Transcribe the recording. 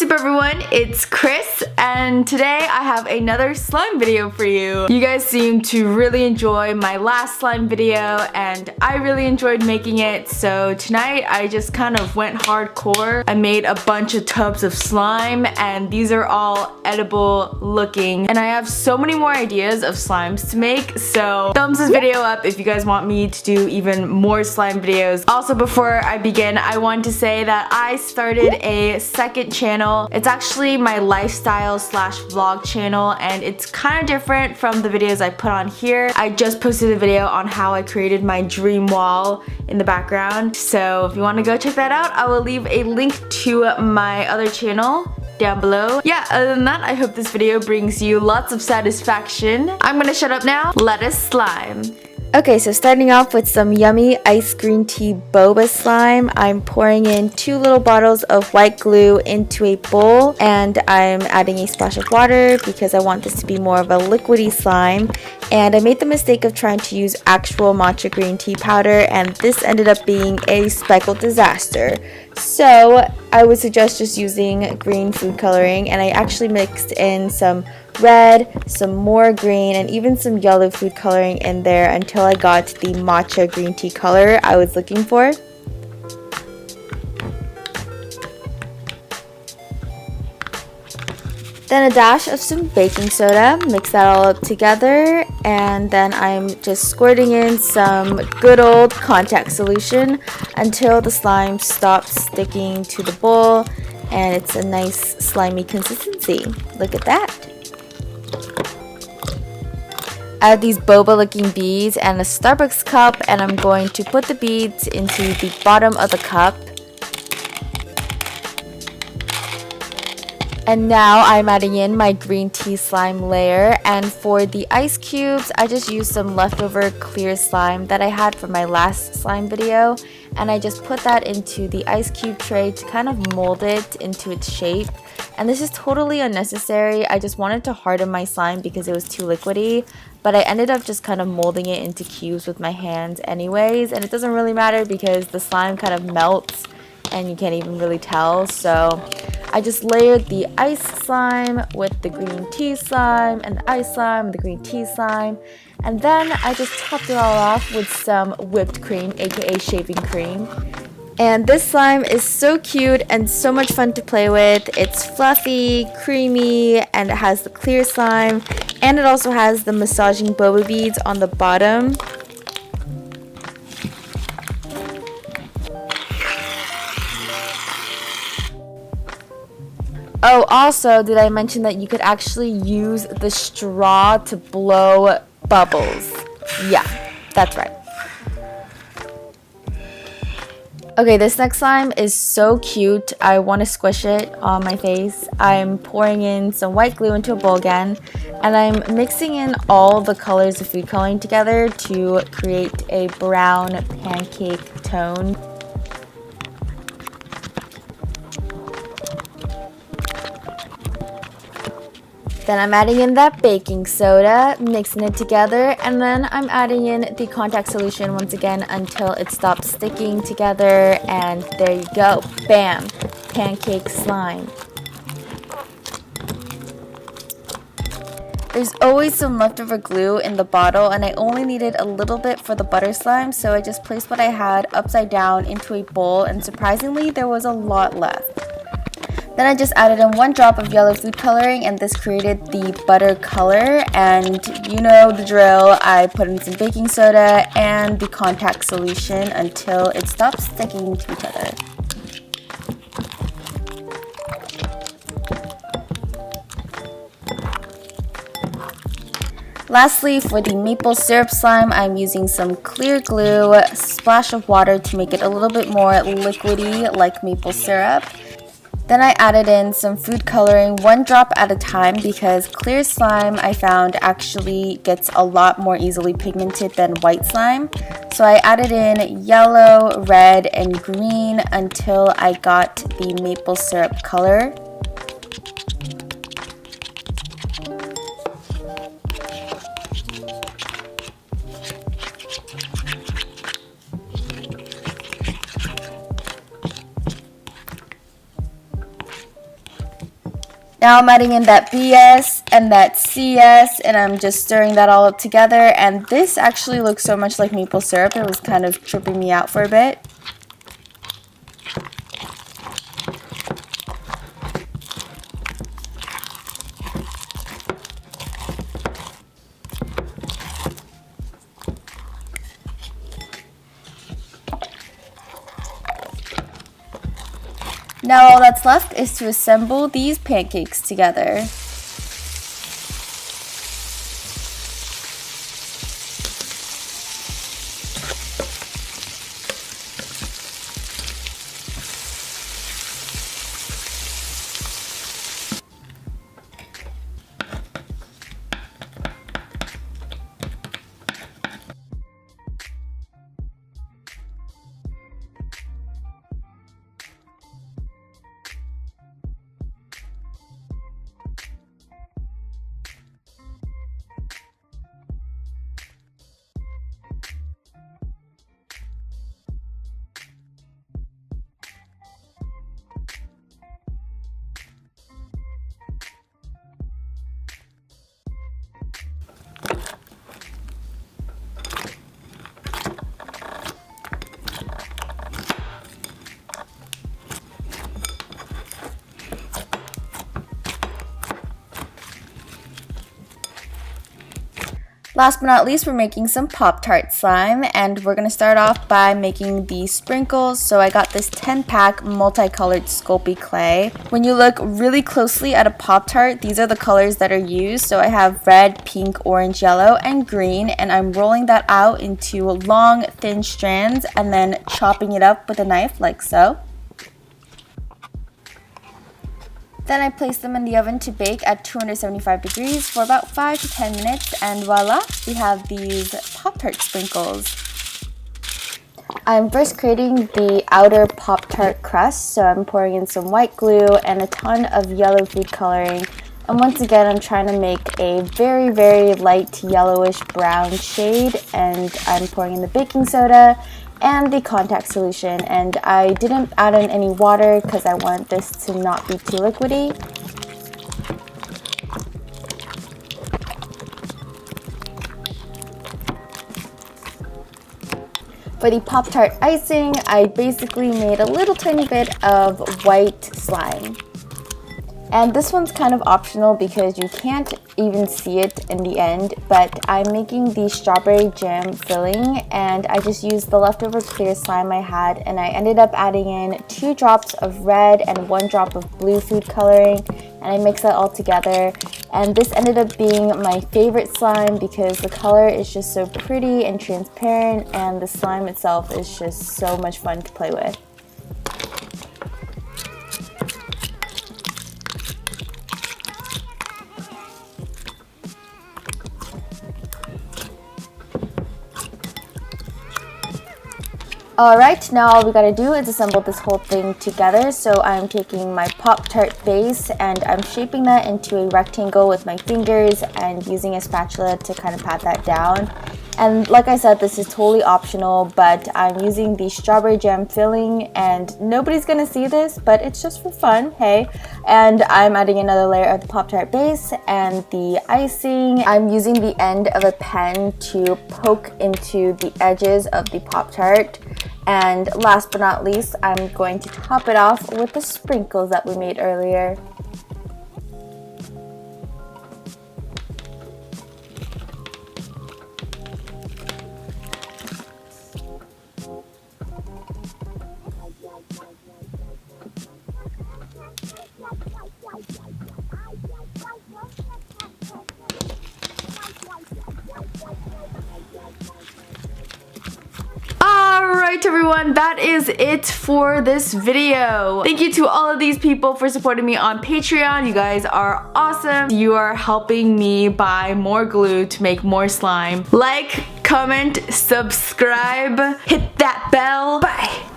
up everyone, it's Chris and today I have another slime video for you. You guys seem to really enjoy my last slime video and I really enjoyed making it, so tonight I just kind of went hardcore. I made a bunch of tubs of slime and these are all edible looking and I have so many more ideas of slimes to make, so thumbs this video up if you guys want me to do even more slime videos. Also, before I begin, I want to say that I started a second channel. It's actually my lifestyle slash vlog channel and it's kind of different from the videos I put on here. I just posted a video on how I created my dream wall in the background, so if you want to go check that out, I will leave a link to my other channel down below. Yeah, other than that, I hope this video brings you lots of satisfaction. I'm gonna shut up now. Let us slime. Okay, so starting off with some yummy iced green tea boba slime, I'm pouring in 2 little bottles of white glue into a bowl and I'm adding a splash of water because I want this to be more of a liquidy slime. And I made the mistake of trying to use actual matcha green tea powder and this ended up being a speckled disaster. So I would suggest just using green food coloring, and I actually mixed in some red, some more green, and even some yellow food coloring in there until I got the matcha green tea color I was looking for. Then a dash of some baking soda, mix that all up together, and then I'm just squirting in some good old contact solution until the slime stops sticking to the bowl and it's a nice slimy consistency. Look at that. Add these boba looking beads and a Starbucks cup, and I'm going to put the beads into the bottom of the cup. And now I'm adding in my green tea slime layer, and for the ice cubes I just used some leftover clear slime that I had from my last slime video, and I just put that into the ice cube tray to kind of mold it into its shape. And this is totally unnecessary. I just wanted to harden my slime because it was too liquidy, but I ended up just kind of molding it into cubes with my hands anyways, and it doesn't really matter because the slime kind of melts and you can't even really tell. So I just layered the ice slime with the green tea slime and the ice slime and the green tea slime, and then I just topped it all off with some whipped cream, aka shaving cream. And this slime is so cute and so much fun to play with. It's fluffy, creamy, and it has the clear slime, and it also has the massaging boba beads on the bottom. Oh, also, did I mention that you could actually use the straw to blow bubbles? Yeah, that's right. Okay, this next slime is so cute. I want to squish it on my face. I'm pouring in some white glue into a bowl again, and I'm mixing in all the colors of food coloring together to create a brown pancake tone. Then I'm adding in that baking soda, mixing it together, and then I'm adding in the contact solution once again until it stops sticking together, and there you go. Bam! Pancake slime. There's always some leftover glue in the bottle and I only needed a little bit for the butter slime, so I just placed what I had upside down into a bowl, and surprisingly there was a lot left. Then I just added in 1 drop of yellow food coloring and this created the butter color, and you know the drill. I put in some baking soda and the contact solution until it stops sticking to each other. Lastly, for the maple syrup slime, I'm using some clear glue, a splash of water to make it a little bit more liquidy like maple syrup. Then I added in some food coloring 1 drop at a time because clear slime I found actually gets a lot more easily pigmented than white slime. So I added in yellow, red, and green until I got the maple syrup color. Now I'm adding in that BS and that CS, and I'm just stirring that all up together. And this actually looks so much like maple syrup. It was kind of tripping me out for a bit. Now all that's left is to assemble these pancakes together. Last but not least, we're making some Pop-Tart slime, and we're going to start off by making the sprinkles. So I got this 10-pack multicolored Sculpey clay. When you look really closely at a Pop-Tart, these are the colors that are used. So I have red, pink, orange, yellow, and green, and I'm rolling that out into long, thin strands and then chopping it up with a knife like so. Then I place them in the oven to bake at 275 degrees for about 5 to 10 minutes, and voila, we have these Pop-Tart sprinkles. I'm first creating the outer Pop-Tart crust, so I'm pouring in some white glue and a ton of yellow food coloring. And once again, I'm trying to make a very, very light yellowish brown shade, and I'm pouring in the baking soda and the contact solution, and I didn't add in any water because I want this to not be too liquidy. For the Pop-Tart icing, I basically made a little tiny bit of white slime. And this one's kind of optional because you can't even see it in the end, but I'm making the strawberry jam filling, and I just used the leftover clear slime I had, and I ended up adding in 2 drops of red and 1 drop of blue food coloring, and I mixed that all together. And this ended up being my favorite slime because the color is just so pretty and transparent, and the slime itself is just so much fun to play with. Alright, now all we gotta do is assemble this whole thing together. So I'm taking my Pop-Tart base and I'm shaping that into a rectangle with my fingers and using a spatula to kind of pat that down. And like I said, this is totally optional, but I'm using the strawberry jam filling, and nobody's gonna see this, but it's just for fun, hey. And I'm adding another layer of the Pop-Tart base and the icing. I'm using the end of a pen to poke into the edges of the Pop-Tart. And last but not least, I'm going to top it off with the sprinkles that we made earlier. Alright everyone, that is it for this video. Thank you to all of these people for supporting me on Patreon. You guys are awesome. You are helping me buy more glue to make more slime. Like, comment, subscribe, hit that bell. Bye!